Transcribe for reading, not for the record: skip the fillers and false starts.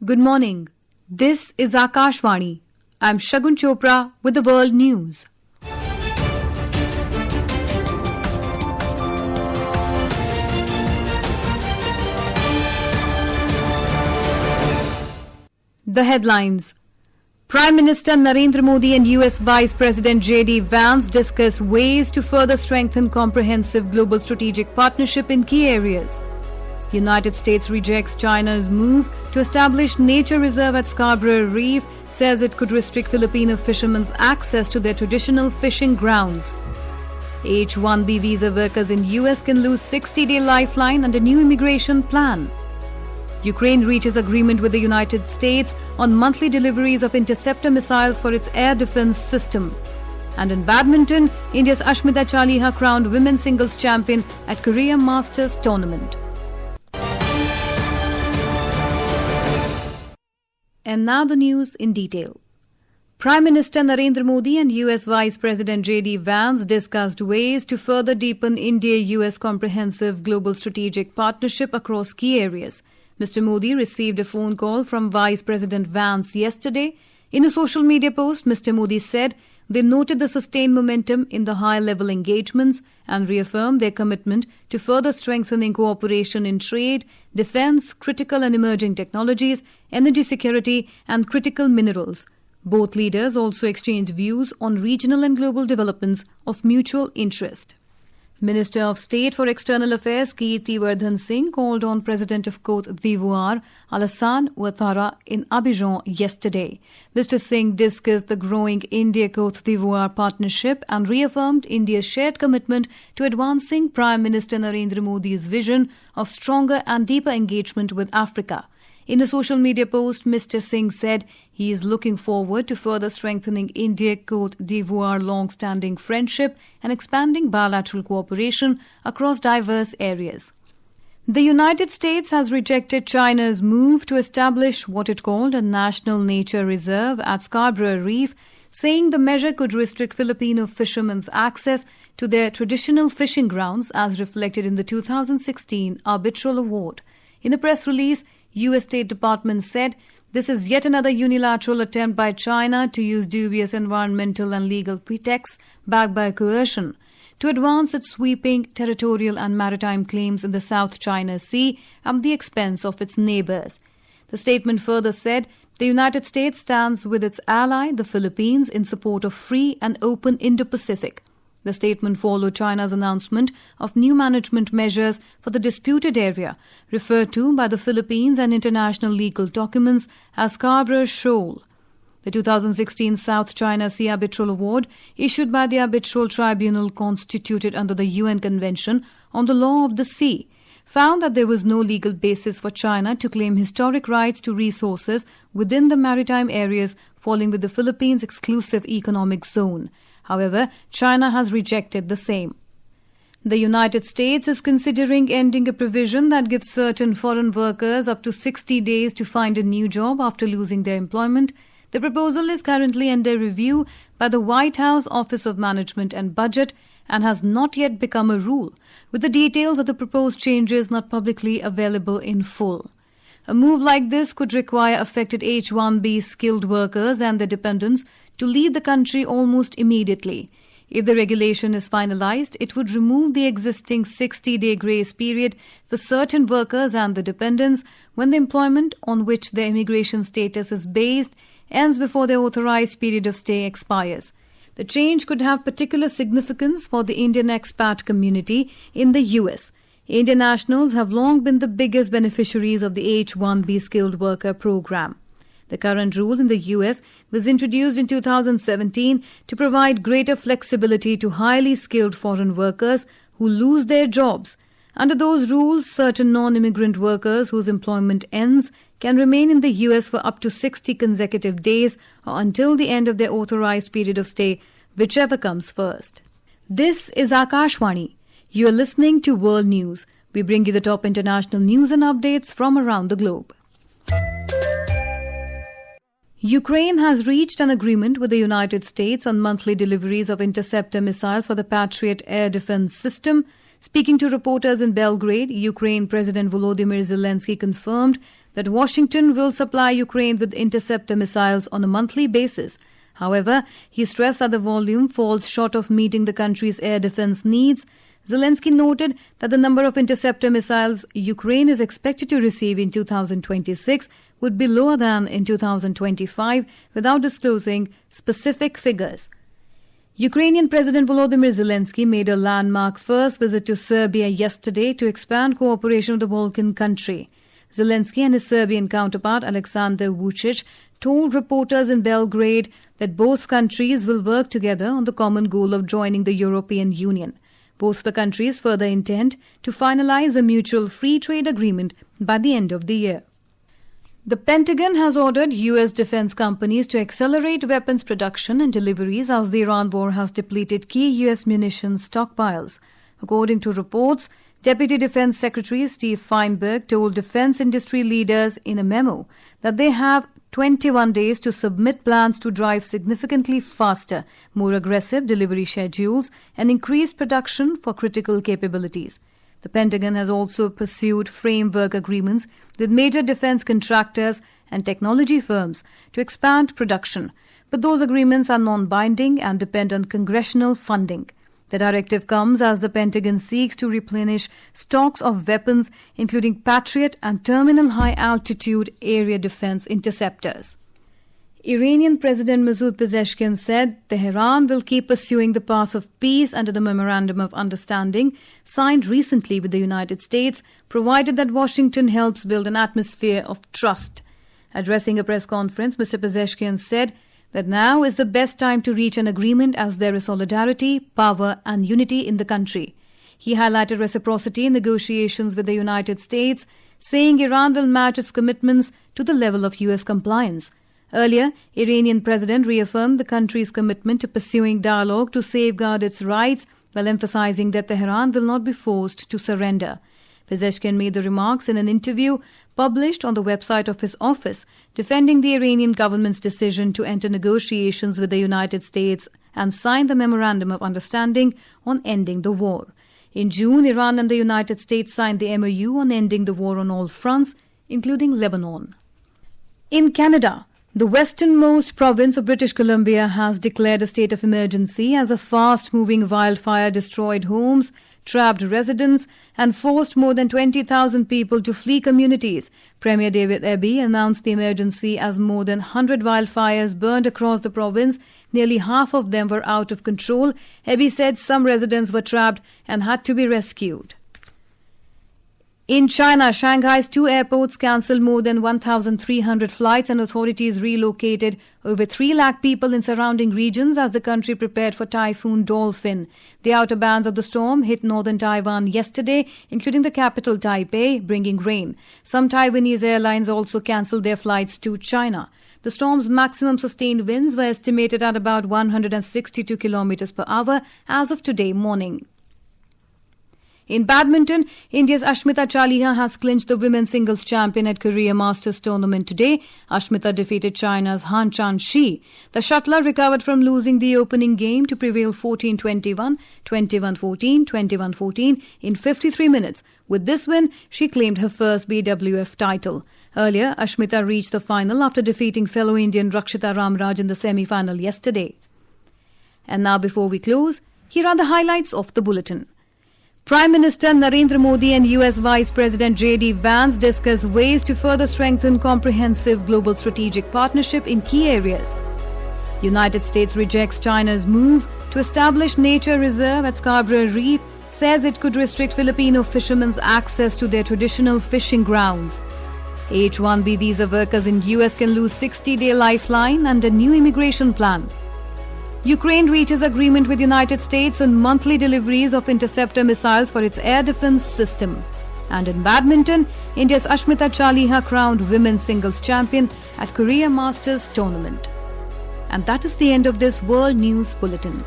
Good morning. This is Akashvani. I'm Shagun Chopra with the World News. The headlines. Prime Minister Narendra Modi and US Vice President J.D. Vance discuss ways to further strengthen comprehensive global strategic partnership in key areas. United States rejects China's move to establish nature reserve at Scarborough Reef, says it could restrict Filipino fishermen's access to their traditional fishing grounds. H-1B visa workers in US can lose 60-day lifeline under new immigration plan. Ukraine reaches agreement with the United States on monthly deliveries of interceptor missiles for its air defense system. And in badminton, India's Ashmita Chaliha crowned women's singles champion at Korea Masters tournament. And now the news in detail. Prime Minister Narendra Modi and US Vice President J.D. Vance discussed ways to further deepen India-US comprehensive global strategic partnership across key areas. Mr. Modi received a phone call from Vice President Vance yesterday. In a social media post, Mr. Modi said they noted the sustained momentum in the high-level engagements and reaffirmed their commitment to further strengthening cooperation in trade, defense, critical and emerging technologies, energy security and critical minerals. Both leaders also exchanged views on regional and global developments of mutual interest. Minister of State for External Affairs Kirtivardhan Singh called on President of Côte d'Ivoire Alassane Ouattara in Abidjan yesterday. Mr. Singh discussed the growing India-Côte d'Ivoire partnership and reaffirmed India's shared commitment to advancing Prime Minister Narendra Modi's vision of stronger and deeper engagement with Africa. In a social media post, Mr. Singh said he is looking forward to further strengthening India-Côte d'Ivoire long-standing friendship and expanding bilateral cooperation across diverse areas. The United States has rejected China's move to establish what it called a national nature reserve at Scarborough Reef, saying the measure could restrict Filipino fishermen's access to their traditional fishing grounds as reflected in the 2016 Arbitral Award. In a press release, U.S. State Department said this is yet another unilateral attempt by China to use dubious environmental and legal pretexts backed by coercion to advance its sweeping territorial and maritime claims in the South China Sea at the expense of its neighbors. The statement further said the United States stands with its ally, the Philippines, in support of free and open Indo-Pacific. The statement followed China's announcement of new management measures for the disputed area, referred to by the Philippines and international legal documents as Scarborough Shoal. The 2016 South China Sea Arbitral Award, issued by the Arbitral Tribunal constituted under the UN Convention on the Law of the Sea, found that there was no legal basis for China to claim historic rights to resources within the maritime areas falling with the Philippines' exclusive economic zone. However, China has rejected the same. The United States is considering ending a provision that gives certain foreign workers up to 60 days to find a new job after losing their employment. The proposal is currently under review by the White House Office of Management and Budget and has not yet become a rule, with the details of the proposed changes not publicly available in full. A move like this could require affected H-1B skilled workers and their dependents to leave the country almost immediately. If the regulation is finalized, it would remove the existing 60-day grace period for certain workers and the dependents when the employment on which their immigration status is based ends before their authorized period of stay expires. The change could have particular significance for the Indian expat community in the US. Indian nationals have long been the biggest beneficiaries of the H-1B skilled worker program. The current rule in the US was introduced in 2017 to provide greater flexibility to highly skilled foreign workers who lose their jobs. Under those rules, certain non-immigrant workers whose employment ends can remain in the US for up to 60 consecutive days or until the end of their authorized period of stay, whichever comes first. This is Akashvani. You are listening to World News. We bring you the top international news and updates from around the globe. Ukraine has reached an agreement with the United States on monthly deliveries of interceptor missiles for the Patriot air defense system, Speaking to reporters in Belgrade, Ukraine President Volodymyr Zelensky confirmed that Washington will supply Ukraine with interceptor missiles on a monthly basis. However, he stressed that the volume falls short of meeting the country's air defense needs. Zelensky noted that the number of interceptor missiles Ukraine is expected to receive in 2026 would be lower than in 2025, without disclosing specific figures. Ukrainian President Volodymyr Zelensky made a landmark first visit to Serbia yesterday to expand cooperation with the Balkan country. Zelensky and his Serbian counterpart Aleksandar Vučić told reporters in Belgrade that both countries will work together on the common goal of joining the European Union. Both the countries further intend to finalize a mutual free trade agreement by the end of the year. The Pentagon has ordered U.S. defense companies to accelerate weapons production and deliveries as the Iran war has depleted key U.S. munitions stockpiles. According to reports, Deputy Defense Secretary Steve Feinberg told defense industry leaders in a memo that they have 21 days to submit plans to drive significantly faster, more aggressive delivery schedules and increase production for critical capabilities. The Pentagon has also pursued framework agreements with major defense contractors and technology firms to expand production, but those agreements are non-binding and depend on congressional funding. The directive comes as the Pentagon seeks to replenish stocks of weapons, including Patriot and Terminal High-Altitude Area Defense Interceptors. Iranian President Masoud Pezeshkian said Tehran will keep pursuing the path of peace under the Memorandum of Understanding signed recently with the United States, provided that Washington helps build an atmosphere of trust. Addressing a press conference, Mr. Pezeshkian said that now is the best time to reach an agreement as there is solidarity, power and unity in the country. He highlighted reciprocity in negotiations with the United States, saying Iran will match its commitments to the level of U.S. compliance. Earlier, Iranian President reaffirmed the country's commitment to pursuing dialogue to safeguard its rights, while emphasizing that Tehran will not be forced to surrender. Pezeshkian made the remarks in an interview published on the website of his office, defending the Iranian government's decision to enter negotiations with the United States and sign the Memorandum of Understanding on ending the war. In June, Iran and the United States signed the MOU on ending the war on all fronts, including Lebanon. In Canada, the westernmost province of British Columbia has declared a state of emergency as a fast-moving wildfire destroyed homes, trapped residents, and forced more than 20,000 people to flee communities. Premier David Eby announced the emergency as more than 100 wildfires burned across the province. Nearly half of them were out of control. Eby said some residents were trapped and had to be rescued. In China, Shanghai's 2 airports cancelled more than 1,300 flights and authorities relocated over 3 lakh people in surrounding regions as the country prepared for Typhoon Dolphin. The outer bands of the storm hit northern Taiwan yesterday, including the capital Taipei, bringing rain. Some Taiwanese airlines also cancelled their flights to China. The storm's maximum sustained winds were estimated at about 162 kilometers per hour as of today morning. In badminton, India's Ashmita Chaliha has clinched the women's singles champion at Korea Masters tournament today. Ashmita defeated China's Han Chan-shi. The shuttler recovered from losing the opening game to prevail 14-21, 21-14, 21-14 in 53 minutes. With this win, she claimed her first BWF title. Earlier, Ashmita reached the final after defeating fellow Indian Rakshita Ramraj in the semi-final yesterday. And now before we close, here are the highlights of the bulletin. Prime Minister Narendra Modi and US Vice President J.D. Vance discuss ways to further strengthen comprehensive global strategic partnership in key areas. United States rejects China's move to establish nature reserve at Scarborough Reef, says it could restrict Filipino fishermen's access to their traditional fishing grounds. H-1B visa workers in US can lose 60-day lifeline under new immigration plan. Ukraine reaches agreement with United States on monthly deliveries of interceptor missiles for its air defense system. And in badminton, India's Ashmita Chaliha crowned women's singles champion at Korea Masters tournament. And that is the end of this World News Bulletin.